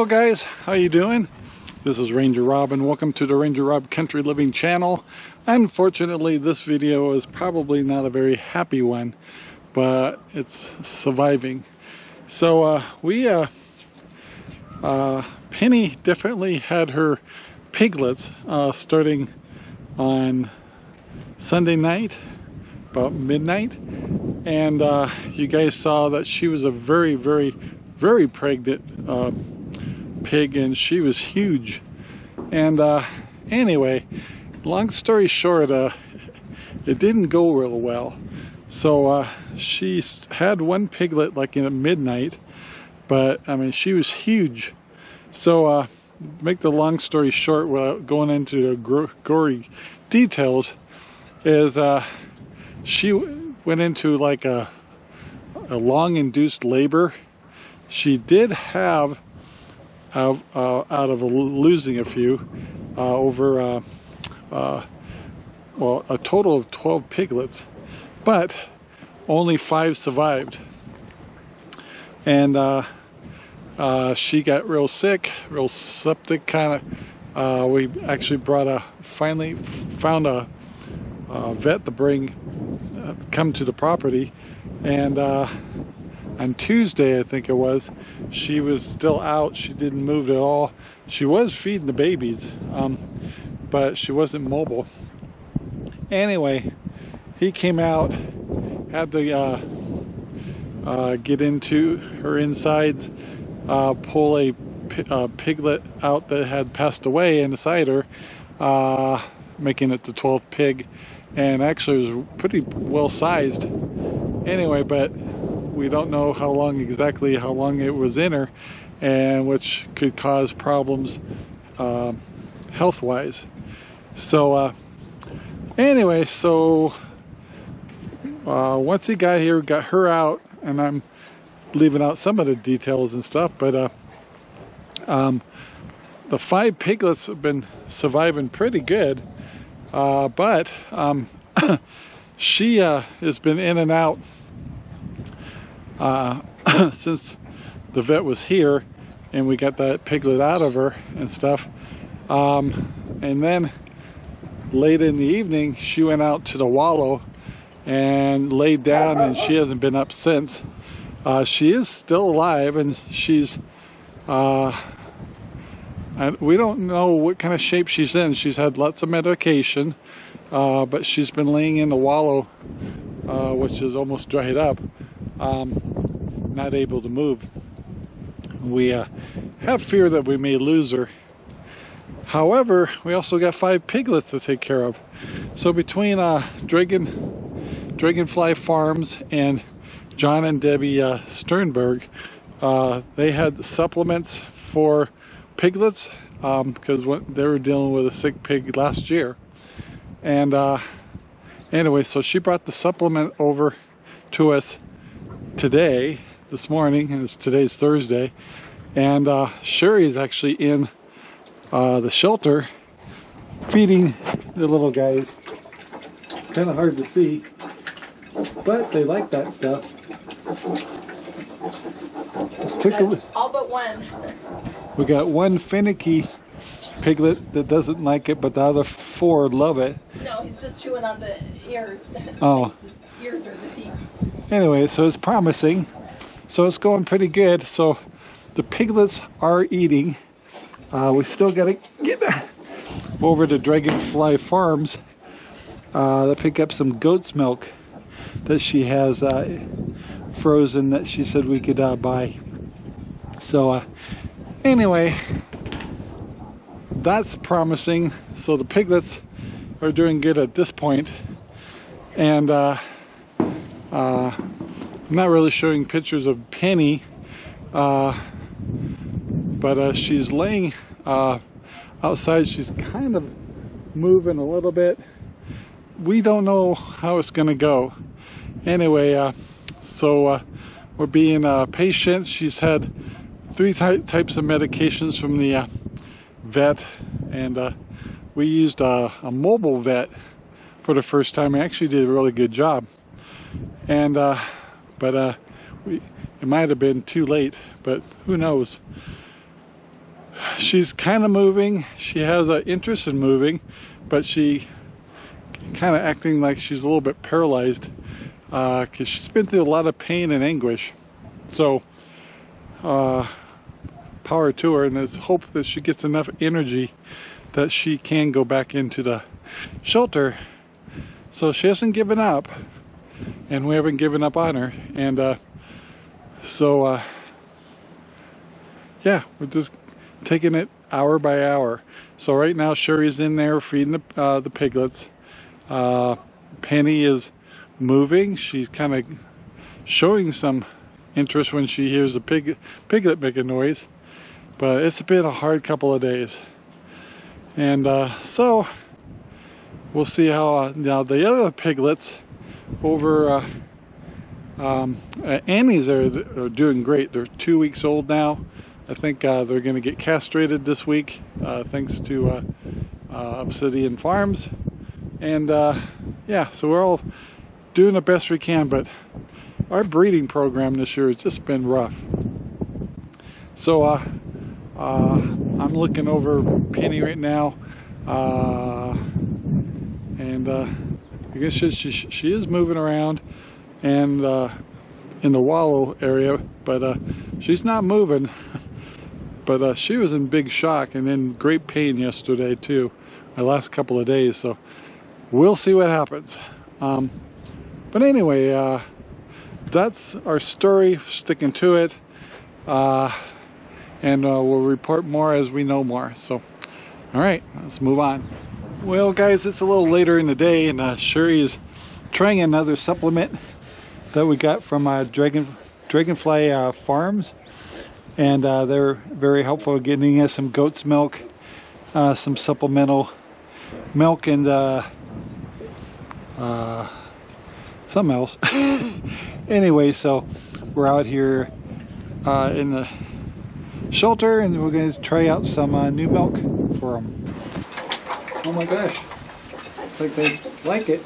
Hello guys, how you doing? This is Ranger Rob and welcome to the Ranger Rob Country Living channel. Unfortunately, this video is probably not a very happy one, but it's surviving. So Penny definitely had her piglets starting on Sunday night, about midnight, and you guys saw that she was a very pregnant pig, and she was huge. And anyway, long story short, it didn't go real well. So she had one piglet like in at midnight, but I mean she was huge. So make the long story short without going into the gory details, is she went into like a long induced labor. She did have out of losing a few over well, a total of 12 piglets, but only 5 survived. And she got real sick, real septic kind of. We actually finally found a vet to come to the property, and on Tuesday, I think it was, she was still out. She didn't move at all. She was feeding the babies, but she wasn't mobile. Anyway, he came out, had to get into her insides, pull a piglet out that had passed away inside her, making it the 12th pig, and actually it was pretty well sized. Anyway, but we don't know exactly how long it was in her, and which could cause problems health-wise. So anyway, so once he got here, got her out, and I'm leaving out some of the details and stuff, but the 5 piglets have been surviving pretty good, but she has been in and out since the vet was here and we got that piglet out of her and stuff. And then late in the evening she went out to the wallow and laid down, and she hasn't been up since. She is still alive, and she's and we don't know what kind of shape she's in. She's had lots of medication, but she's been laying in the wallow, which is almost dried up, not able to move. We have fear that we may lose her. However, we also got 5 piglets to take care of. So between Dragonfly Farms and John and Debbie Sternberg, they had supplements for piglets because they were dealing with a sick pig last year. And anyway, so she brought the supplement over to us this morning, and today's Thursday, and Sherry's actually in the shelter feeding the little guys. Kind of hard to see, but they like that stuff. All but one. We got one finicky piglet that doesn't like it, but the other 4 love it. No, he's just chewing on the ears. Oh. The ears or the teeth. Anyway, so it's promising. So it's going pretty good. So the piglets are eating. We still got to get over to Dragonfly Farms to pick up some goat's milk that she has frozen that she said we could buy. So anyway, that's promising. So the piglets are doing good at this point, and I'm not really showing pictures of Penny, but she's laying outside. She's kind of moving a little bit. We don't know how it's going to go. Anyway, so we're being patient. She's had 3 types of medications from the vet, and we used a mobile vet for the first time. He actually did a really good job, and but it might have been too late, but who knows. she's kind of moving. She has an interest in moving, but she kind of acting like she's a little bit paralyzed because she's been through a lot of pain and anguish. So power to her, and there's hope that she gets enough energy that she can go back into the shelter. So she hasn't given up, and we haven't given up on her. And yeah, we're just taking it hour by hour. So right now Sherry's in there feeding the piglets. Penny is moving. She's kind of showing some interest when she hears a piglet make a noise, but it's been a hard couple of days. And so we'll see how now the other piglets over Annie's are doing great. They're 2 weeks old now. I think they're going to get castrated this week thanks to Obsidian Farms. And yeah, so we're all doing the best we can, but our breeding program this year has just been rough. So I'm looking over Penny right now, and I guess she is moving around and in the wallow area, but she's not moving. But she was in big shock and in great pain yesterday too, the last couple of days. So we'll see what happens. But anyway, that's our story, sticking to it. And we'll report more as we know more. So, all right, let's move on. Well, guys, it's a little later in the day, and Sherry is trying another supplement that we got from Dragonfly Farms. And they're very helpful getting us some goat's milk, some supplemental milk, and something else. Anyway, so we're out here in the shelter, and we're going to try out some new milk for them. Oh my gosh, it's like they like it.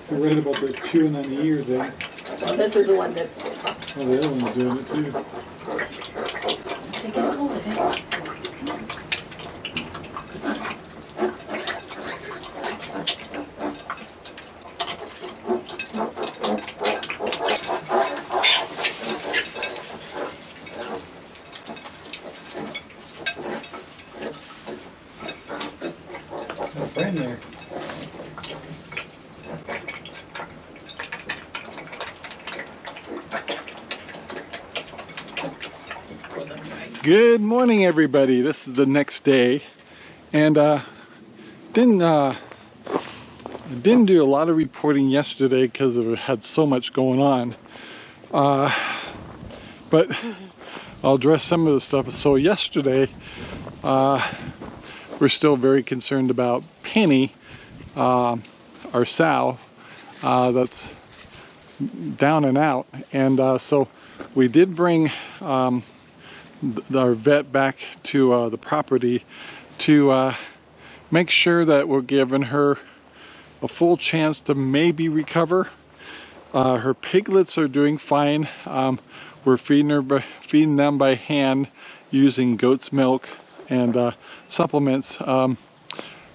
They're right about the chewing on the ear thing. Well, this is the one that's... Oh, the other one's doing it too. Get a hold of it. Got a friend there. Good morning, everybody. This is the next day, and didn't do a lot of reporting yesterday because it had so much going on. But I'll address some of the stuff. So yesterday, we're still very concerned about Penny, our sow, that's down and out, and so we did bring our vet back to the property to make sure that we're giving her a full chance to maybe recover. Her piglets are doing fine. We're feeding them by hand using goat's milk and supplements for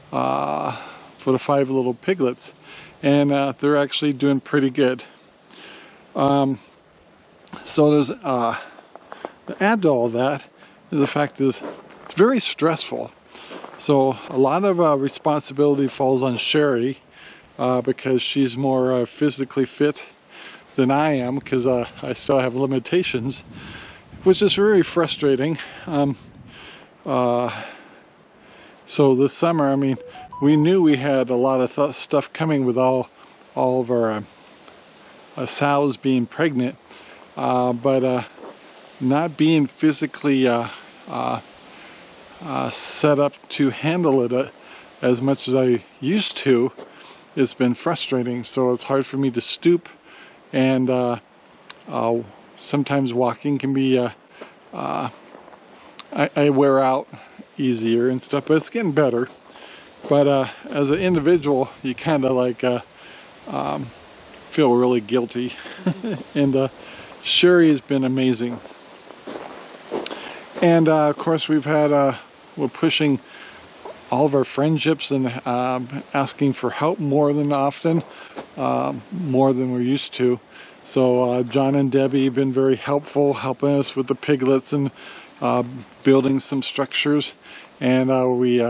the 5 little piglets, and they're actually doing pretty good. So there's to add to all that, the fact is it's very stressful. So a lot of responsibility falls on Sherry because she's more physically fit than I am, because I still have limitations, which is very frustrating. So this summer, I mean, we knew we had a lot of stuff coming with all of our sows being pregnant, but not being physically set up to handle it as much as I used to, it's been frustrating. So it's hard for me to stoop, and sometimes walking can be I wear out easier and stuff, but it's getting better. But as an individual, you kind of like feel really guilty. And Sherry has been amazing. And of course, we're pushing all of our friendships and asking for help more than often, more than we're used to. So John and Debbie have been very helpful, helping us with the piglets and building some structures. And we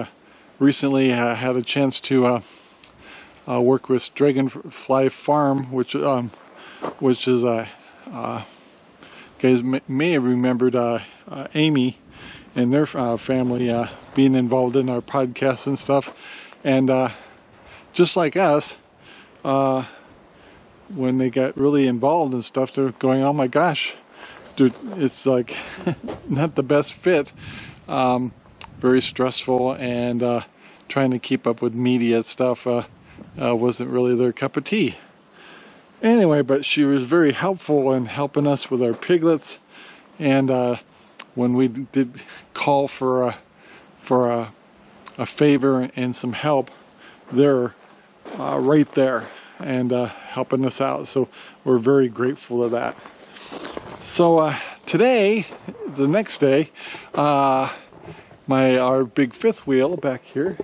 recently had a chance to work with Dragonfly Farm, which is guys may have remembered Amy and their family being involved in our podcast and stuff. And just like us, when they got really involved and stuff, they're going, oh my gosh, dude, it's like not the best fit. Very stressful, and trying to keep up with media stuff wasn't really their cup of tea. Anyway, but she was very helpful in helping us with our piglets. And when we did call for a favor and some help, they're right there and helping us out. So we're very grateful of that. So today, the next day, our big fifth wheel back here,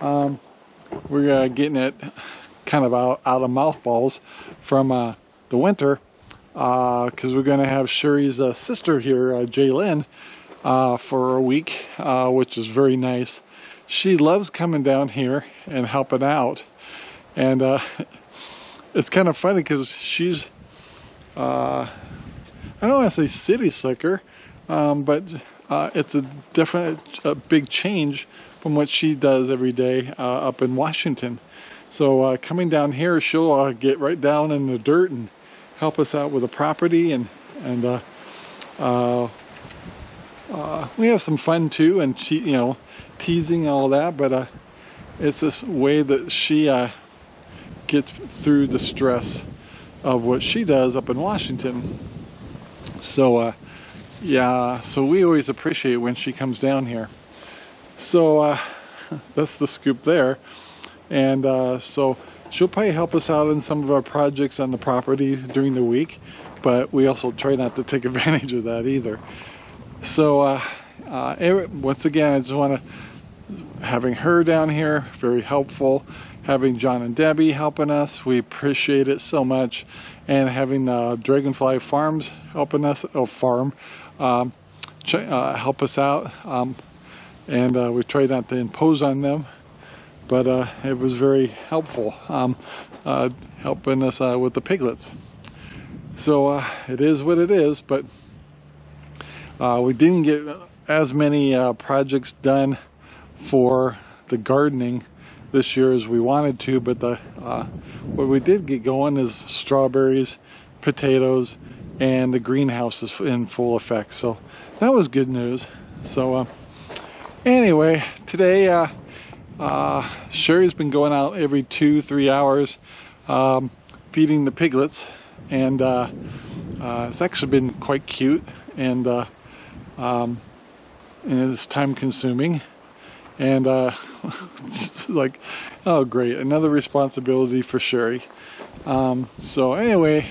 we're getting it kind of out of mothballs from the winter, because we're going to have Sherry's sister here, Jaylyn, for a week, which is very nice. She loves coming down here and helping out, and it's kind of funny because she's I don't want to say city slicker, but it's a big change from what she does every day up in Washington. So coming down here, she'll get right down in the dirt and help us out with the property, and we have some fun too, and she, teasing all that. But it's this way that she gets through the stress of what she does up in Washington. So yeah, so we always appreciate when she comes down here. So that's the scoop there. And so she'll probably help us out in some of our projects on the property during the week, but we also try not to take advantage of that either. So once again, I just want to, having her down here, very helpful. Having John and Debbie helping us, we appreciate it so much. And having Dragonfly Farms helping us, help us out. And we try not to impose on them, but it was very helpful, helping us with the piglets. So it is what it is, but we didn't get as many projects done for the gardening this year as we wanted to, but what we did get going is strawberries, potatoes, and the greenhouse is in full effect. So that was good news. So anyway, today Sherry's been going out every 2-3 hours feeding the piglets, and it's actually been quite cute, and it's time consuming, and like, oh great, another responsibility for Sherry. So anyway,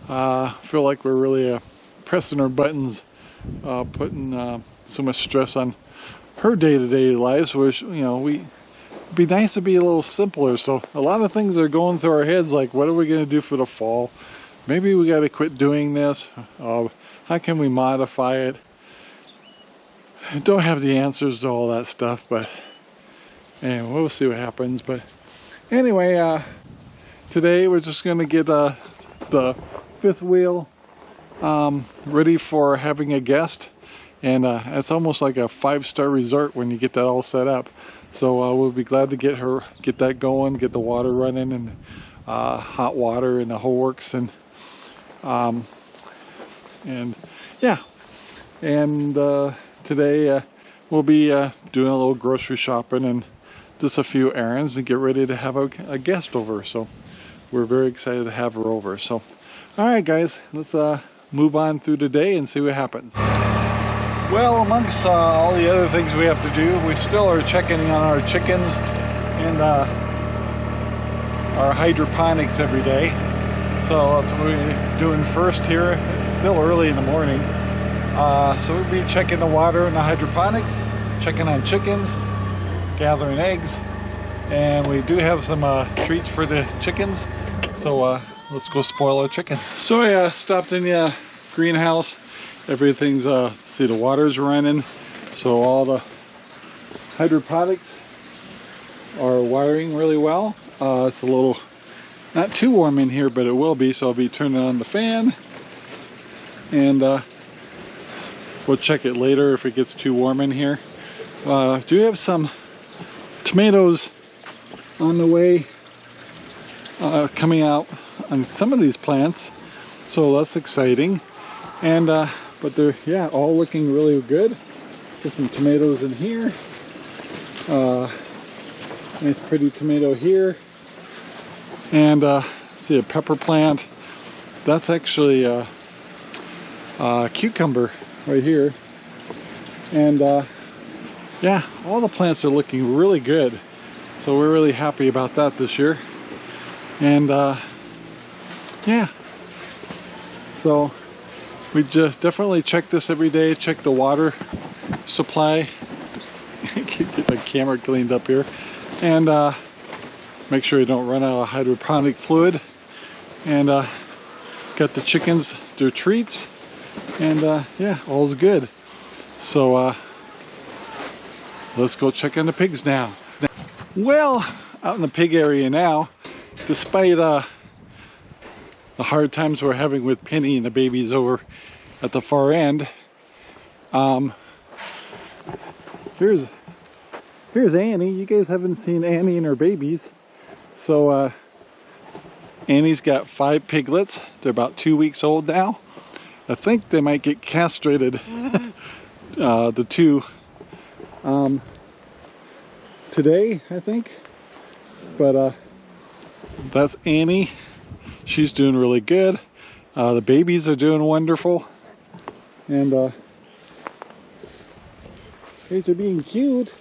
feel like we're really pressing our buttons, putting so much stress on her day-to-day lives, which, it'd be nice to be a little simpler. So a lot of things are going through our heads, like, what are we going to do for the fall? Maybe we got to quit doing this. How can we modify it? I don't have the answers to all that stuff, but anyway, we'll see what happens. But anyway, today we're just going to get the fifth wheel ready for having a guest. And it's almost like a 5-star resort when you get that all set up. So we'll be glad to get that going, get the water running, and hot water and the whole works. And yeah. And today we'll be doing a little grocery shopping and just a few errands and get ready to have a guest over. So we're very excited to have her over. So all right, guys, let's move on through the day and see what happens. Well, amongst all the other things we have to do, we still are checking on our chickens and our hydroponics every day. So that's what we're doing first here. It's still early in the morning. So we'll be checking the water in the hydroponics, checking on chickens, gathering eggs, and we do have some treats for the chickens. So let's go spoil our chicken. So I stopped in the greenhouse. Everything's, see, the water's running. So all the hydroponics are watering really well. It's a little, not too warm in here, but it will be. So I'll be turning on the fan. And we'll check it later if it gets too warm in here. Do have some tomatoes on the way coming out on some of these plants, so that's exciting. And but they're, yeah, all looking really good. Get some tomatoes in here. Nice pretty tomato here. And see a pepper plant. That's actually a cucumber right here. And yeah, all the plants are looking really good. So we're really happy about that this year. And yeah, so we just definitely check this every day, check the water supply, get the camera cleaned up here, and make sure you don't run out of hydroponic fluid, and got the chickens their treats, and yeah, all's good. So let's go check on the pigs now. Well, out in the pig area now, despite the hard times we're having with Penny and the babies over at the far end, here's Annie. You guys haven't seen Annie and her babies. So Annie's got 5 piglets. They're about 2 weeks old now. I think they might get castrated, the 2 today, I think. But that's Annie. She's doing really good. The babies are doing wonderful. And these are being cute.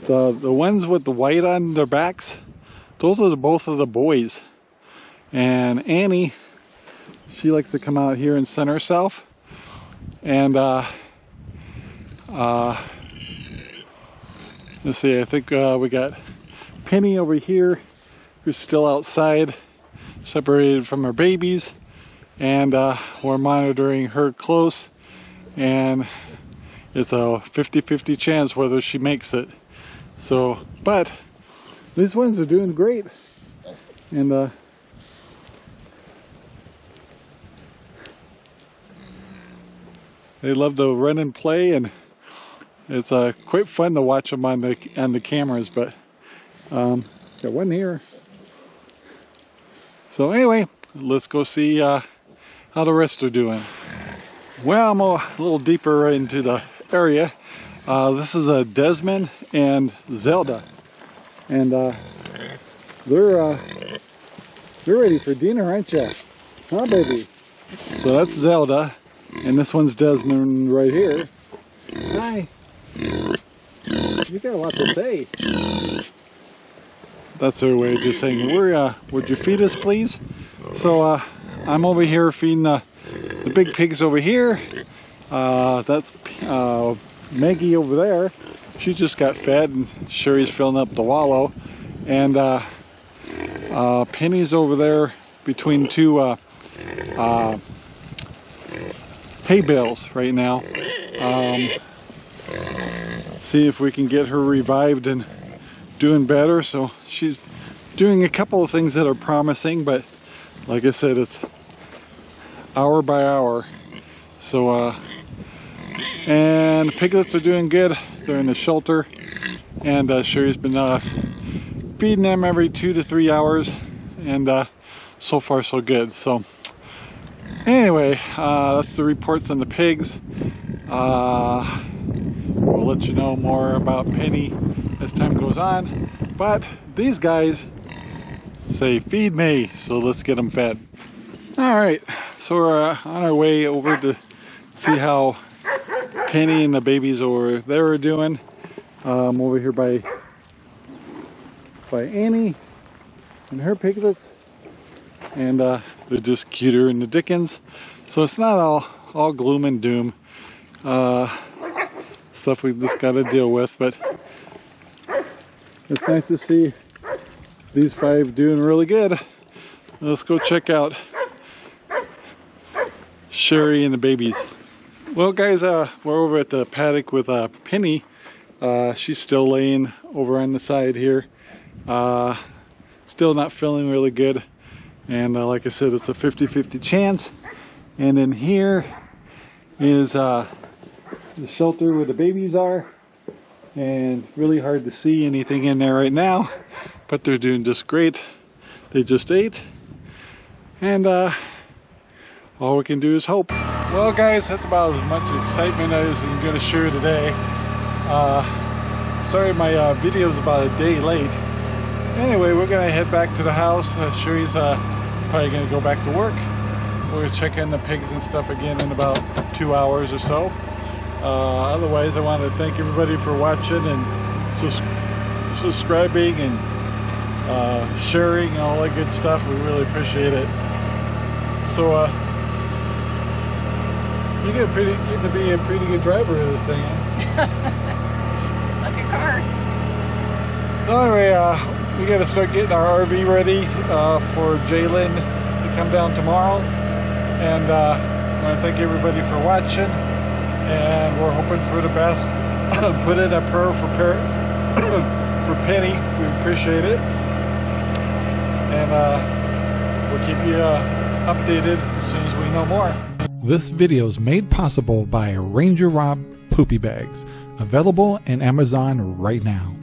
The ones with the white on their backs, those are both of the boys. And Annie, she likes to come out here and sun herself. And let's see, I think we got Penny over here, who's still outside, separated from her babies, and we're monitoring her close, and it's a 50-50 chance whether she makes it. So, but these ones are doing great, and they love to run and play, and it's quite fun to watch them on the cameras. But got one here. So anyway, let's go see how the rest are doing. Well, I'm a little deeper into the area. This is Desmond and Zelda, and they're ready for dinner, aren't you? Huh, baby? So that's Zelda, and this one's Desmond right here. Hi. You got a lot to say. That's their way of just saying, would you feed us, please? So I'm over here feeding the big pigs over here. That's Maggie over there. She just got fed, and Sherry's filling up the wallow. And Penny's over there between 2 hay bales right now. See if we can get her revived and doing better. So she's doing a couple of things that are promising, but like I said, it's hour by hour. So and the piglets are doing good. They're in the shelter, and Sherry's been feeding them every 2 to 3 hours, and so far so good. So anyway, that's the reports on the pigs. We'll let you know more about Penny as time goes on, but these guys say feed me, so let's get them fed. All right, so we're on our way over to see how Penny and the babies over there are doing. Over here by Annie and her piglets, and they're just cuter than the dickens. So it's not all gloom and doom stuff we just got to deal with, but it's nice to see these 5 doing really good. Let's go check out Sherry and the babies. Well guys, we're over at the paddock with Penny. She's still laying over on the side here. Still not feeling really good. And like I said, it's a 50-50 chance. And then here is the shelter where the babies are. And really hard to see anything in there right now. But they're doing just great. They just ate. And all we can do is hope. Well guys, that's about as much excitement as I'm going to share today. Sorry my video's about a day late. Anyway, we're going to head back to the house. Sherry's probably going to go back to work. We're going to check in the pigs and stuff again in about 2 hours or so. Otherwise, I want to thank everybody for watching and subscribing and sharing and all that good stuff. We really appreciate it. So, you're getting to be a pretty good driver of this thing, huh? It's like a car. So anyway, we got to start getting our RV ready for Jalen to come down tomorrow. And I want to thank everybody for watching. And we're hoping for the best. Put in a prayer for Penny. We appreciate it. And we'll keep you updated as soon as we know more. This video is made possible by RangerRob Poopy Bags, available in Amazon right now.